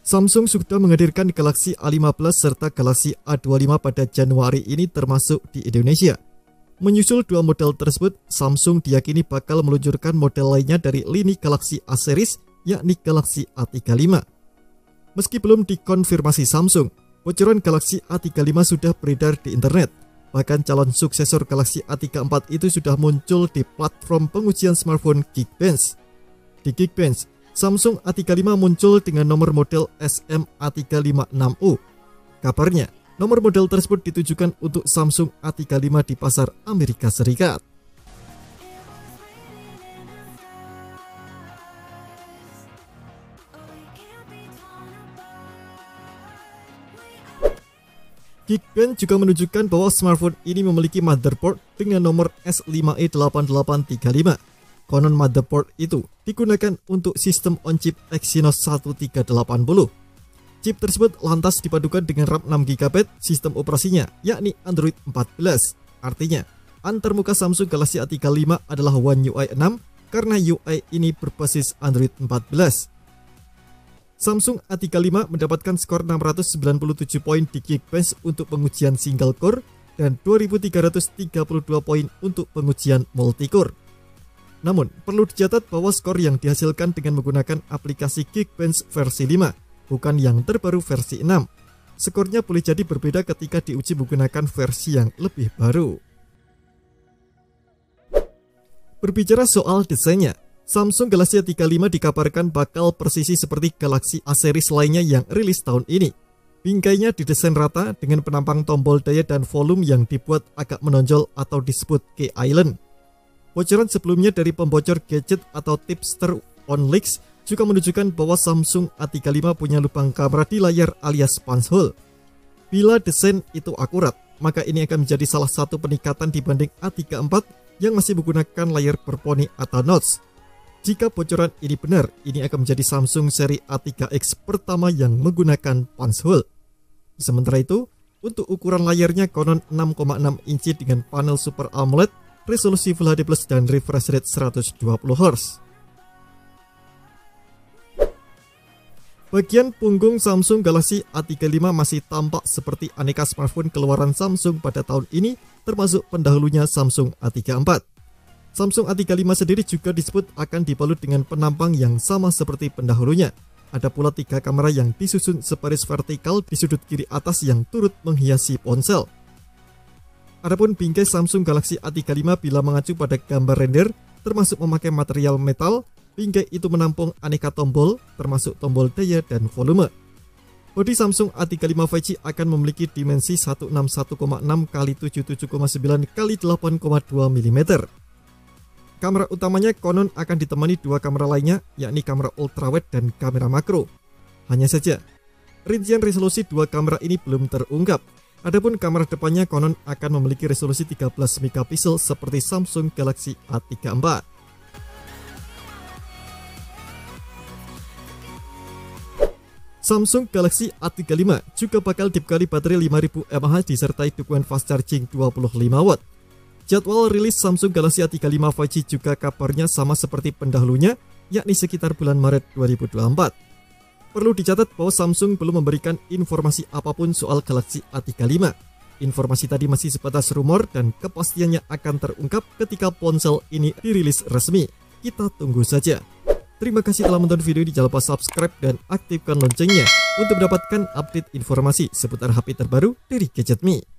Samsung sudah menghadirkan Galaxy A15 serta Galaxy A25 pada Januari ini termasuk di Indonesia. Menyusul dua model tersebut, Samsung diyakini bakal meluncurkan model lainnya dari lini Galaxy A series, yakni Galaxy A35. Meski belum dikonfirmasi Samsung, bocoran Galaxy A35 sudah beredar di internet. Bahkan calon suksesor Galaxy A34 itu sudah muncul di platform pengujian smartphone Geekbench. Di Geekbench, Samsung A35 muncul dengan nomor model SM-A356U. Kabarnya, nomor model tersebut ditujukan untuk Samsung A35 di pasar Amerika Serikat. Geekbench juga menunjukkan bahwa smartphone ini memiliki motherboard dengan nomor S5E8835. Konon motherboard itu digunakan untuk sistem on-chip Exynos 1380. Chip tersebut lantas dipadukan dengan RAM 6GB, sistem operasinya yakni Android 14. Artinya, antarmuka Samsung Galaxy A35 adalah One UI 6 karena UI ini berbasis Android 14. Samsung A35 mendapatkan skor 697 poin di Geekbench untuk pengujian single core dan 2332 poin untuk pengujian multicore. Namun, perlu dicatat bahwa skor yang dihasilkan dengan menggunakan aplikasi Geekbench versi 5, bukan yang terbaru versi 6. Skornya boleh jadi berbeda ketika diuji menggunakan versi yang lebih baru. Berbicara soal desainnya, Samsung Galaxy A35 dikabarkan bakal persisi seperti Galaxy A series lainnya yang rilis tahun ini. Bingkainya didesain rata dengan penampang tombol daya dan volume yang dibuat agak menonjol atau disebut K-Island. Bocoran sebelumnya dari pembocor gadget atau tipster OnLeaks juga menunjukkan bahwa Samsung A35 punya lubang kamera di layar alias punch hole. Bila desain itu akurat, maka ini akan menjadi salah satu peningkatan dibanding A34 yang masih menggunakan layar berponi atau notch. Jika bocoran ini benar, ini akan menjadi Samsung seri A3X pertama yang menggunakan punch hole. Sementara itu, untuk ukuran layarnya konon 6,6 inci dengan panel Super AMOLED, resolusi Full HD Plus dan refresh rate 120Hz. Bagian punggung Samsung Galaxy A35 masih tampak seperti aneka smartphone keluaran Samsung pada tahun ini, termasuk pendahulunya Samsung A34. Samsung A35 sendiri juga disebut akan dibalut dengan penampang yang sama seperti pendahulunya. Ada pula 3 kamera yang disusun sebaris vertikal di sudut kiri atas yang turut menghiasi ponsel. Adapun bingkai Samsung Galaxy A35 bila mengacu pada gambar render, termasuk memakai material metal, bingkai itu menampung aneka tombol, termasuk tombol daya dan volume. Bodi Samsung A35 5G akan memiliki dimensi 161,6 x 77,9 x 8,2 mm. Kamera utamanya konon akan ditemani 2 kamera lainnya, yakni kamera ultrawide dan kamera makro. Hanya saja, rincian resolusi 2 kamera ini belum terungkap. Adapun kamera depannya konon akan memiliki resolusi 13 MP seperti Samsung Galaxy A34. Samsung Galaxy A35 juga bakal dibekali baterai 5000 mAh disertai dukungan fast charging 25 watt. Jadwal rilis Samsung Galaxy A35 5G juga kabarnya sama seperti pendahulunya, yakni sekitar bulan Maret 2024. Perlu dicatat bahwa Samsung belum memberikan informasi apapun soal Galaxy A35. Informasi tadi masih sebatas rumor dan kepastiannya akan terungkap ketika ponsel ini dirilis resmi. Kita tunggu saja. Terima kasih telah menonton video ini, jangan lupa subscribe dan aktifkan loncengnya untuk mendapatkan update informasi seputar HP terbaru dari Gadget Me.